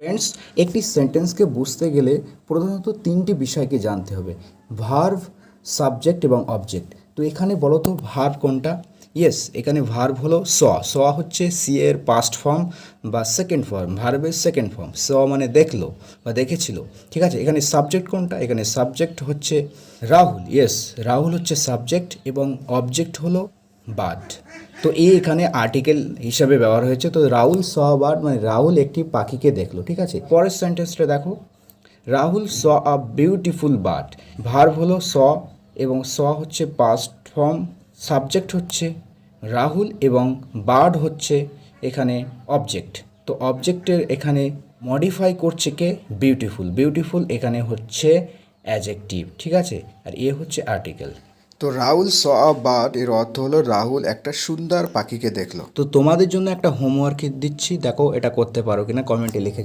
Friends, একটি সেন্টেন্সকে বুঝতে গেলে প্রধানত তিনটি বিষয়কে জানতে হবে: ভার্ব, সাবজেক্ট এবং অবজেক্ট। তো এখানে বলো তো ভার্ব কোনটা? ইয়েস, এখানে ভার্ব হলো স। স হচ্ছে সি এর পাস্ট ফর্ম বা সেকেন্ড ফর্ম, ভার্বের সেকেন্ড ফর্ম। স মানে দেখলো বা দেখেছিল, ঠিক আছে। এখানে সাবজেক্ট কোনটা? এখানে সাবজেক্ট হচ্ছে রাহুল। ইয়েস, রাহুল হচ্ছে সাবজেক্ট এবং অবজেক্ট হলো বার্ড। তো এখানে আর্টিকেল হিসাবে ব্যবহার হয়েছে। তো রাহুল স বার্ড মানে রাহুল একটি পাখিকে দেখলো, ঠিক আছে। পরের সেন্টেন্সটা দেখো, রাহুল স আ বিউটিফুল বার্ড। ভার্ব হলো স এবং স হচ্ছে পাস্ট ফর্ম, সাবজেক্ট হচ্ছে রাহুল এবং বার্ড হচ্ছে এখানে অবজেক্ট। তো অবজেক্টের এখানে মডিফাই করছে কে? বিউটিফুল। বিউটিফুল এখানে হচ্ছে অ্যাজেক্টিভ, ঠিক আছে। আর এ হচ্ছে আর্টিকেল। তো রাহুল স আ বার্ড এর অর্থ হলো রাহুল একটা সুন্দর পাখিকে দেখলো। তো তোমাদের জন্য একটা হোমওয়ার্ক দিচ্ছি, দেখো এটা করতে পারো কিনা, কমেন্টে লিখে জানাও।